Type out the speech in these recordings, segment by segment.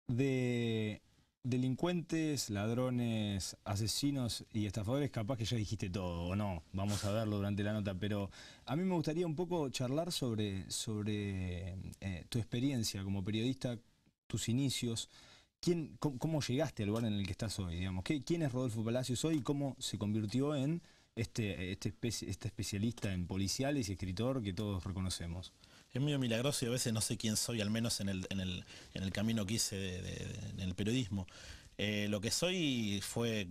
De delincuentes, ladrones, asesinos y estafadores, capaz que ya dijiste todo, o no, vamos a verlo durante la nota, pero a mí me gustaría un poco charlar sobre tu experiencia como periodista, tus inicios, cómo llegaste al lugar en el que estás hoy, digamos, quién es Rodolfo Palacios hoy y cómo se convirtió en este especialista en policiales y escritor que todos reconocemos. Es medio milagroso y a veces no sé quién soy, al menos en el camino que hice en el periodismo. Lo que soy fue,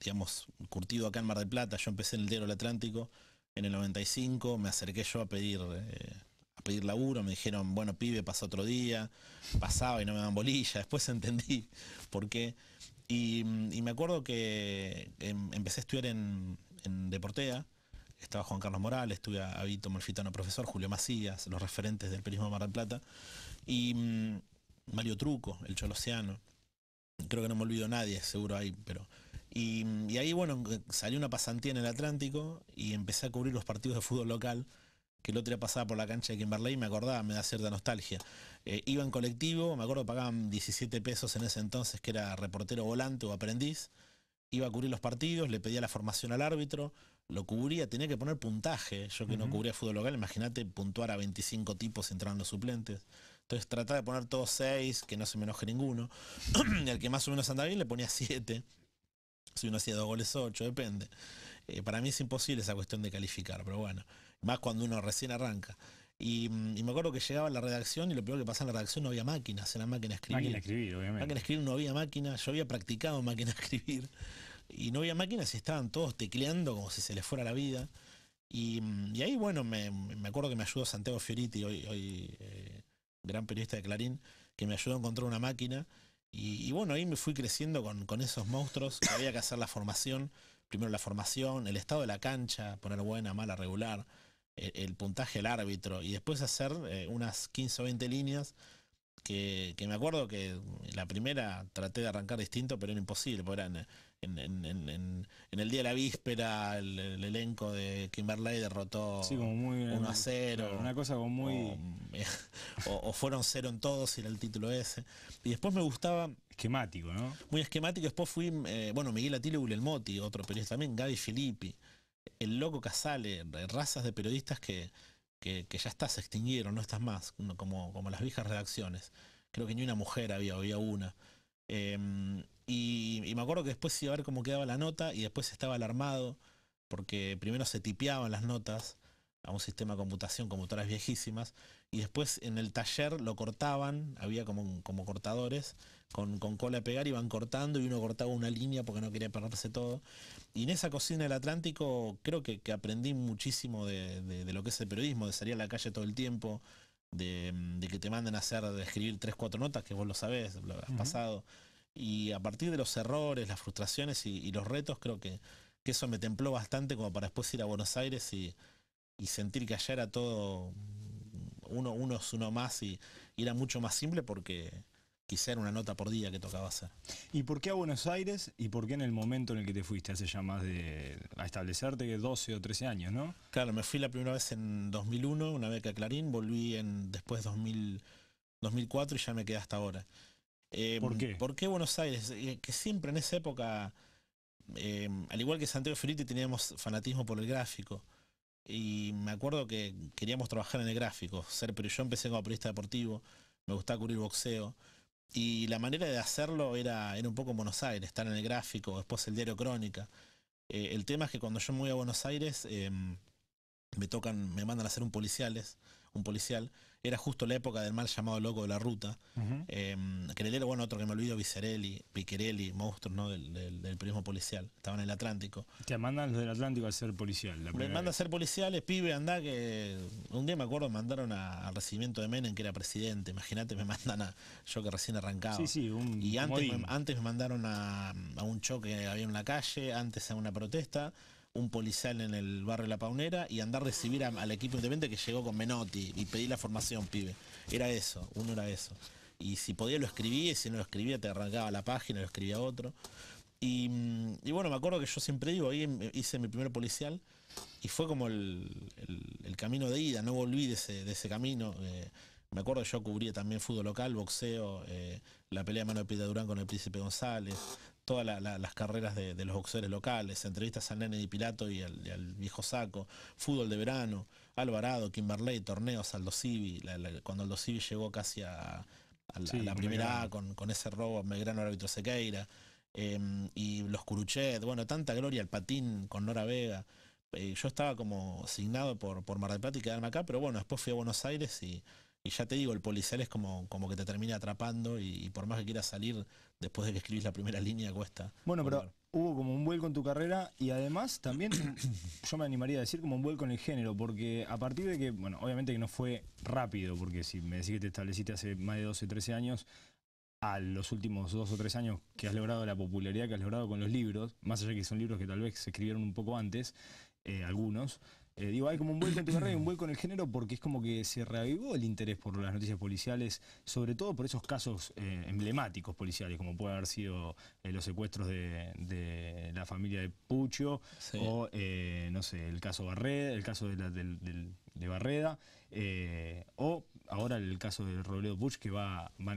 digamos, curtido acá en Mar del Plata. Yo empecé en el Diario del Atlántico en el 95, me acerqué yo a pedir laburo, me dijeron, bueno, pibe, pasa otro día, pasaba y no me daban bolilla, después entendí por qué. Y me acuerdo que empecé a estudiar en Deportea. Estaba Juan Carlos Morales, estuve a Vito Malfitano, profesor, Julio Macías, los referentes del periodismo de Mar del Plata, y Mario Truco, el Cholosiano. Creo que no me olvido nadie, seguro ahí, pero... Y ahí, bueno, salió una pasantía en el Atlántico y empecé a cubrir los partidos de fútbol local, que el otro día pasaba por la cancha de Kimberley y me acordaba, me da cierta nostalgia. Iba en colectivo, me acuerdo pagaban 17 pesos en ese entonces, que era reportero volante o aprendiz. Iba a cubrir los partidos, le pedía la formación al árbitro, lo cubría, tenía que poner puntaje. Yo que no Ujú. cubría fútbol local, imagínate puntuar a 25 tipos entrando los suplentes. Entonces trataba de poner todos 6, que no se me enoje ninguno. Y al que más o menos andaba bien le ponía 7. Si uno hacía 2 goles, 8, depende. Para mí es imposible esa cuestión de calificar, pero bueno, más cuando uno recién arranca. Y me acuerdo que llegaba a la redacción y lo primero que pasaba en la redacción no había máquinas, era máquina de Máquina de escribir. escribir, Máquina de obviamente. escribir no había máquina, yo había practicado máquina de escribir y no había máquinas y estaban todos tecleando como si se les fuera la vida. Y ahí, bueno, me acuerdo que me ayudó Santiago Fioriti, hoy gran periodista de Clarín, que me ayudó a encontrar una máquina. Y bueno, ahí me fui creciendo con esos monstruos, que había que hacer la formación. Primero la formación, el estado de la cancha, poner buena, mala, regular, el puntaje del árbitro, y después hacer unas 15 o 20 líneas que me acuerdo que la primera traté de arrancar distinto, pero era imposible, porque era en el día de la víspera el elenco de Kimberley Sí, derrotó como muy, 1 a claro, 0 una cosa como o, muy o fueron 0 en todos y era el título ese. Y después me gustaba, esquemático, ¿no? muy esquemático, después fui, bueno, Miguel Atile Guglielmotti, otro periodista también, Gaby Filippi, el Loco Casale, razas de periodistas que ya está, se extinguieron, no estás más, como las viejas redacciones. Creo que ni una mujer había una. Y me acuerdo que después iba a ver cómo quedaba la nota y después estaba alarmado porque primero se tipeaban las notas a un sistema de computación, computadoras viejísimas, y después en el taller lo cortaban, había como cortadores con cola de pegar, iban cortando y uno cortaba una línea porque no quería perderse todo. Y en esa cocina del Atlántico creo que aprendí muchísimo de lo que es el periodismo, de salir a la calle todo el tiempo, de que te manden a hacer, de escribir 3 4 notas, que vos lo sabés, lo has Ujú. pasado. Y a partir de los errores, las frustraciones y los retos, creo que eso me templó bastante como para después ir a Buenos Aires y sentir que allá era todo uno es uno más y era mucho más simple porque quizá era una nota por día que tocaba hacer. ¿Y por qué a Buenos Aires y por qué en el momento en el que te fuiste, hace ya más a establecerte que 12 o 13 años, ¿no? Claro, me fui la primera vez en 2001, una beca de Clarín, volví después 2004 y ya me quedé hasta ahora. ¿Por qué? ¿Por qué Buenos Aires? Que siempre en esa época, al igual que Santiago Feriti, teníamos fanatismo por el gráfico. Y me acuerdo que queríamos trabajar en el gráfico, pero yo empecé como periodista deportivo, me gustaba cubrir boxeo. Y la manera de hacerlo era un poco en Buenos Aires, estar en el gráfico, después el diario Crónica. El tema es que cuando yo me voy a Buenos Aires, me mandan a hacer un policial. Era justo la época del mal llamado Loco de la Ruta. Ujú. Que en el bueno, otro que me olvido, Vicerelli, Piquerelli, monstruos, ¿no? del periodismo policial. Estaban en el Atlántico. Te mandan los del Atlántico a ser policial la Me primera manda a vez. ser policiales, pibe, anda que... Un día me acuerdo, me mandaron al recibimiento de Menem, que era presidente. Imagínate, me mandan yo que recién Sí, arrancaba. sí, un Y comodín. antes me mandaron a un choque que había en la calle, antes a una protesta, un policial en el barrio La Paunera y andar a recibir al equipo independiente que llegó con Menotti y pedí la formación, pibe. Era eso, uno era eso. Y si podía lo escribía, y si no lo escribía te arrancaba la página, lo escribía otro. Y bueno, me acuerdo que yo siempre digo, ahí hice mi primer policial y fue como el camino de ida, no volví de ese camino. Me acuerdo, yo cubría también fútbol local, boxeo, la pelea de Mano de Piedra Durán con el Príncipe González, todas las carreras de los boxeadores locales, entrevistas al Nene Di Pilato y al Viejo Saco, fútbol de verano, Alvarado, Kimberley, torneos, Aldo Civi, cuando Aldo Civi llegó casi a Sí, la con primera A Belgrano. con ese robo a Belgrano al árbitro Sequeira, y los Curuchet, bueno, tanta gloria, el patín con Nora Vega. Yo estaba como signado por Mar del Plata y quedarme acá, pero bueno, después fui a Buenos Aires y ya te digo, el policial es como que te termina atrapando y por más que quieras salir, después de que escribís la primera línea, cuesta Bueno, pero volver. hubo como un vuelco en tu carrera y además también, yo me animaría a decir como un vuelco en el género, porque a partir de que, bueno, obviamente que no fue rápido, porque si me decís que te estableciste hace más de 12, 13 años, a los últimos 2 o 3 años que has logrado la popularidad que has logrado con los libros, más allá de que son libros que tal vez se escribieron un poco antes, algunos, digo, hay como un vuelco en tu carrera y un vuelco en el género porque es como que se reavivó el interés por las noticias policiales, sobre todo por esos casos emblemáticos policiales, como puede haber sido los secuestros de la familia de Pucho, Sí. o no sé, el caso Barreda, el caso de Barreda, o ahora el caso de Robledo Puch, que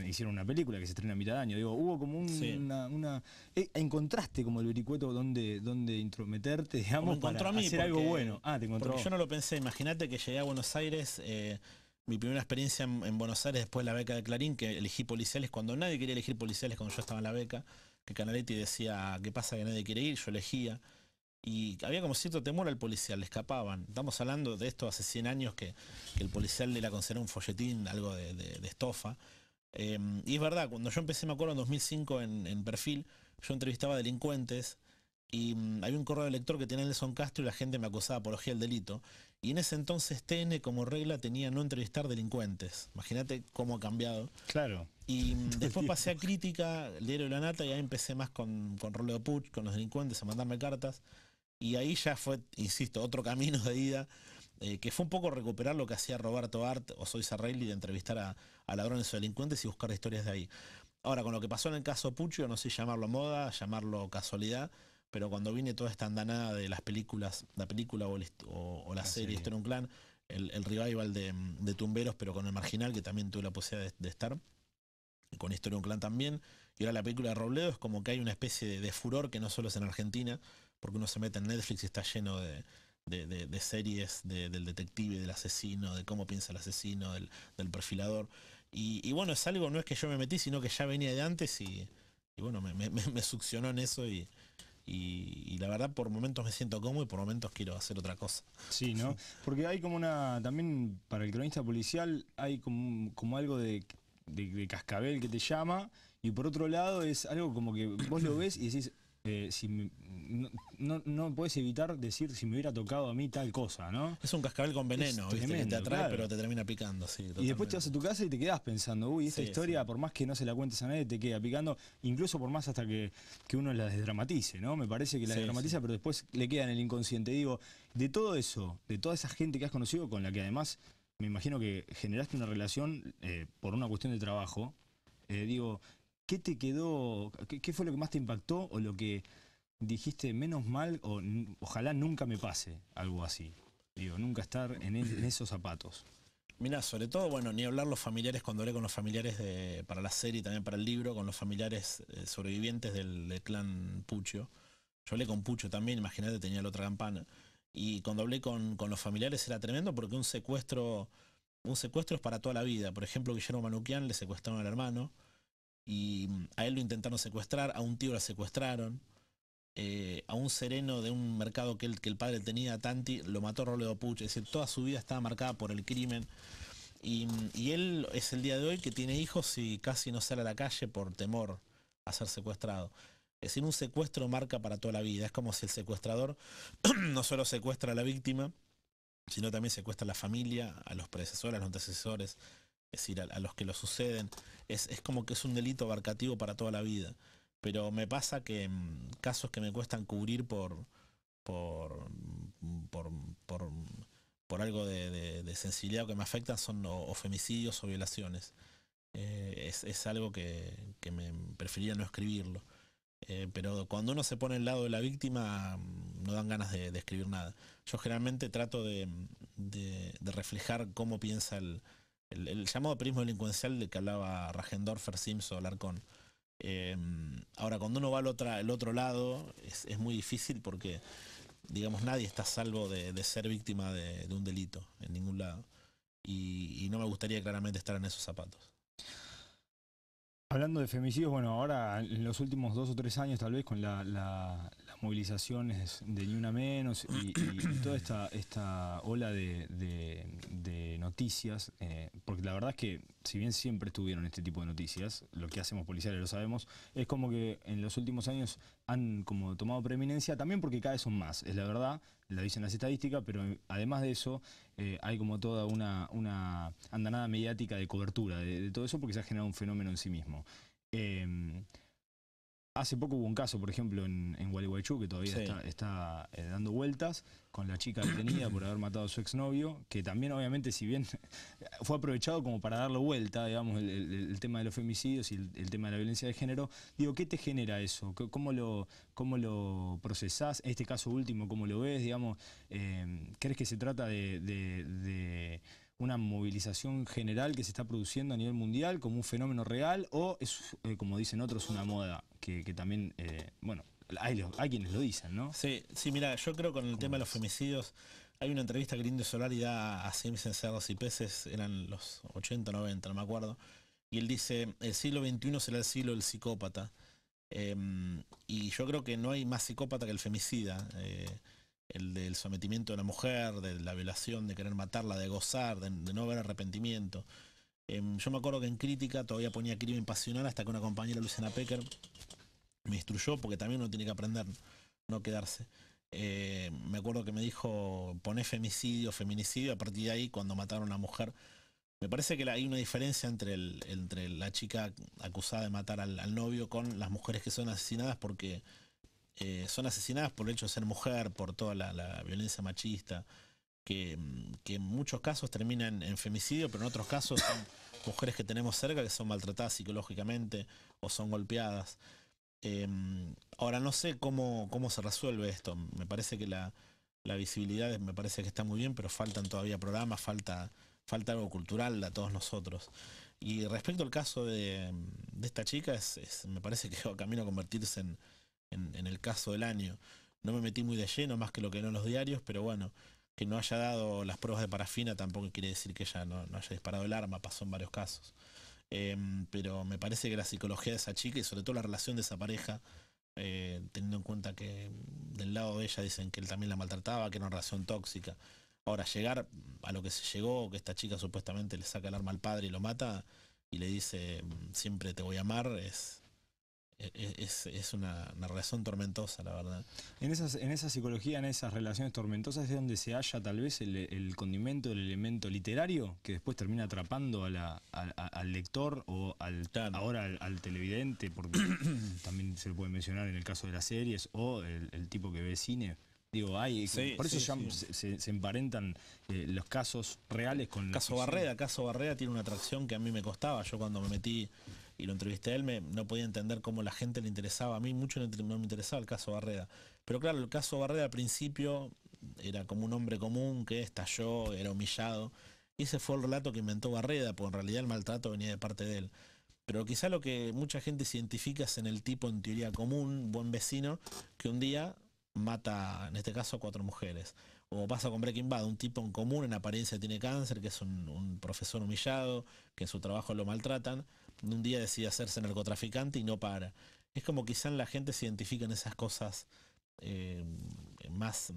hicieron una película que se estrena a mitad de año. Digo, hubo como Sí. encontraste como el vericueto donde intrometerte, O me digamos, para encontró a mí hacer algo bueno. Ah, te encontró. porque yo no lo pensé. Imagínate que llegué a Buenos Aires, mi primera experiencia en Buenos Aires después de la beca de Clarín, que elegí policiales cuando nadie quería elegir policiales cuando yo estaba en la beca, que Canaletti decía, ¿qué pasa que nadie quiere ir? Yo elegía. Y había como cierto temor al policial, le escapaban. Estamos hablando de esto hace 100 años que el policial era considerado un folletín, algo de estofa. Y es verdad, cuando yo empecé, me acuerdo, en 2005 en Perfil, yo entrevistaba delincuentes y había un correo de lector que tenía Nelson Castro y la gente me acusaba de apología del delito. Y en ese entonces TN como regla tenía no entrevistar delincuentes. Imagínate cómo ha cambiado. Claro. Y después pasé a Crítica, el diario de la Nata, y ahí empecé más con Roleo Puch, con los delincuentes, a mandarme cartas. Y ahí ya fue, insisto, otro camino de ida, que fue un poco recuperar lo que hacía Roberto Art o Soy Sarraili de entrevistar a ladrones o delincuentes y buscar historias de ahí. Ahora, con lo que pasó en el caso Puccio, no sé llamarlo moda, llamarlo casualidad, pero cuando vine toda esta andanada de las películas, la película o la La serie serie. Historia de un Clan, el revival de Tumberos, pero con el Marginal, que también tuve la posibilidad de estar, y con Historia de un Clan también, y ahora la película de Robledo, es como que hay una especie de furor que no solo es en Argentina, porque uno se mete en Netflix y está lleno de series del detective, del asesino, de cómo piensa el asesino, del perfilador. Y bueno, es algo, no es que yo me metí, sino que ya venía de antes y bueno, me succionó en eso y la verdad por momentos me siento cómodo y por momentos quiero hacer otra cosa. Sí, ¿no? Porque hay como también para el cronista policial hay como algo de cascabel que te llama y por otro lado es algo como que vos lo ves y decís, no podés evitar decir si me hubiera tocado a mí tal cosa, ¿no? Es un cascabel con Es veneno, ¿viste? Que te tremendo, atrae claro. pero te termina picando, sí, Y después te vas a totalmente. tu casa y te quedás pensando, uy, esta Sí, sí, historia, por más que no se la cuentes a nadie, te queda picando, incluso por más hasta que uno la desdramatice, ¿no? Me parece que la sí, sí. desdramatiza, pero después le queda en el inconsciente. Digo, de todo eso, de toda esa gente que has conocido, con la que además me imagino que generaste una relación por una cuestión de trabajo, digo, ¿qué te quedó, qué fue lo que más te impactó o lo que dijiste menos mal o ojalá nunca me pase algo así? Digo, nunca estar en esos zapatos. Mira, sobre todo, bueno, ni hablar los familiares, cuando hablé con los familiares para la serie y también para el libro, con los familiares sobrevivientes del clan Puccio. Yo hablé con Puccio también, imagínate, tenía la otra campana. Y cuando hablé con los familiares era tremendo porque un secuestro es para toda la vida. Por ejemplo, Guillermo Manuquian le secuestraron al hermano y a él lo intentaron secuestrar, a un tío lo secuestraron, a un sereno de un mercado que el padre tenía, Tanti, lo mató Robledo Puch. Es decir, toda su vida estaba marcada por el crimen. Y él es el día de hoy que tiene hijos y casi no sale a la calle por temor a ser secuestrado. Es decir, un secuestro marca para toda la vida. Es como si el secuestrador no solo secuestra a la víctima, sino también secuestra a la familia, a los predecesores, a los antecesores, es decir, a los que lo suceden. Es como que es un delito abarcativo para toda la vida. Pero me pasa que casos que me cuestan cubrir por, por, por, por algo de sensibilidad o que me afectan son o femicidios o violaciones. Es algo que me preferiría no escribirlo. Pero cuando uno se pone al lado de la víctima, no dan ganas de escribir nada. Yo generalmente trato de reflejar cómo piensa el llamado periodismo delincuencial del que hablaba Rajendorfer, Simpson, Alarcón. Ahora, cuando uno va al otro lado, es muy difícil porque, digamos, nadie está a salvo de ser víctima de un delito en ningún lado. Y no me gustaría claramente estar en esos zapatos. Hablando de femicidios, bueno, ahora en los últimos 2 o 3 años tal vez con las movilizaciones de Ni Una Menos y toda esta ola de noticias, porque la verdad es que si bien siempre estuvieron este tipo de noticias, lo que hacemos policiales lo sabemos, es como que en los últimos años han como tomado preeminencia, también porque cada vez son más, es la verdad, lo dicen las estadísticas, pero además de eso hay como toda una andanada mediática de cobertura de todo eso porque se ha generado un fenómeno en sí mismo. Eh, Hace poco hubo un caso, por ejemplo, en Gualeguaychú, que todavía Sí. está dando vueltas, con la chica detenida por haber matado a su exnovio, que también obviamente, si bien fue aprovechado como para darle vuelta, digamos, el tema de los femicidios y el tema de la violencia de género, digo, ¿qué te genera eso? Cómo lo procesás? Este caso último, ¿cómo lo ves? Digamos, ¿crees que se trata de una movilización general que se está produciendo a nivel mundial como un fenómeno real o es, como dicen otros, una moda que también, bueno, hay quienes lo dicen, ¿no? Sí, sí, mira, yo creo con el ¿Cómo tema de los ves? femicidios, hay una entrevista que el Indio Solari da a Simpson, Cerdos y Peces, eran los 80 90, no me acuerdo, y él dice, el siglo XXI será el siglo del psicópata. Y yo creo que no hay más psicópata que el femicida, el del sometimiento de la mujer, de la violación, de querer matarla, de gozar, de no haber arrepentimiento. Yo me acuerdo que en Crítica todavía ponía crimen pasional hasta que una compañera, Luciana Pecker, me instruyó, porque también uno tiene que aprender, no quedarse. Me acuerdo que me dijo, poné femicidio, feminicidio, a partir de ahí, cuando mataron a una mujer. Me parece que hay una diferencia entre la chica acusada de matar al novio con las mujeres que son asesinadas porque son asesinadas por el hecho de ser mujer, por toda la violencia machista, que en muchos casos terminan en femicidio, pero en otros casos son mujeres que tenemos cerca que son maltratadas psicológicamente o son golpeadas. Eh, Ahora no sé cómo se resuelve esto. Me parece que la visibilidad me parece que está muy bien, pero faltan todavía programas, falta algo cultural a todos nosotros. Y respecto al caso de esta chica, me parece que va camino a convertirse en el caso del año. No me metí muy de lleno, más que lo que no en los diarios, pero bueno, que no haya dado las pruebas de parafina tampoco quiere decir que ella no haya disparado el arma, pasó en varios casos. Pero me parece que la psicología de esa chica y sobre todo la relación de esa pareja, teniendo en cuenta que del lado de ella dicen que él también la maltrataba, que era una relación tóxica. Ahora, llegar a lo que se llegó, que esta chica supuestamente le saca el arma al padre y lo mata y le dice siempre te voy a amar, es una relación tormentosa, la verdad. En esa psicología, en esas relaciones tormentosas, es donde se halla tal vez el condimento, el elemento literario, que después termina atrapando al lector o Claro. ahora al televidente, porque también se lo puede mencionar en el caso de las series, o el tipo que ve cine. Digo, Sí, por eso sí, ya sí. se emparentan los casos reales con la ficción. Caso Barreda tiene una atracción que a mí me costaba. Yo cuando me metí y lo entrevisté a él, no podía entender cómo la gente le interesaba. A mí mucho no me interesaba el caso Barreda. Pero claro, el caso Barreda al principio era como un hombre común que estalló, era humillado. Y ese fue el relato que inventó Barreda, porque en realidad el maltrato venía de parte de él. Pero quizá lo que mucha gente se identifica es en el tipo en teoría común, buen vecino, que un día mata, en este caso, a 4 mujeres. O pasa con Breaking Bad, un tipo en común, en apariencia tiene cáncer, que es un profesor humillado, que en su trabajo lo maltratan, un día decide hacerse narcotraficante y no para. Es como quizá la gente se identifica en esas cosas eh, más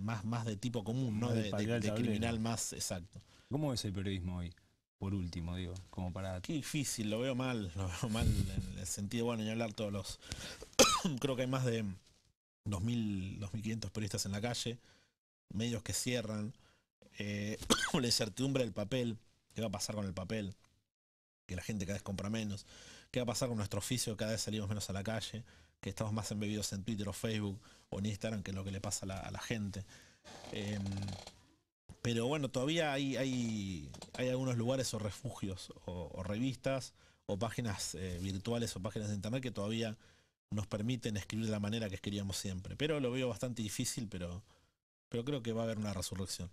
de tipo común, ¿no? Más de patear el De criminal tablero. más exacto. ¿Cómo ves el periodismo hoy? Por último, digo, como para... Qué difícil, lo veo mal en el sentido, bueno, ni hablar todos los... Creo que hay más de 2.500 periodistas en la calle, medios que cierran, la incertidumbre del papel, qué va a pasar con el papel, que la gente cada vez compra menos, qué va a pasar con nuestro oficio, cada vez salimos menos a la calle, que estamos más embebidos en Twitter o Facebook o en Instagram, que es lo que le pasa a la gente. Eh, pero bueno, todavía hay algunos lugares o refugios o revistas o páginas virtuales o páginas de internet que todavía nos permiten escribir de la manera que escribíamos siempre. Pero lo veo bastante difícil, pero creo que va a haber una resurrección.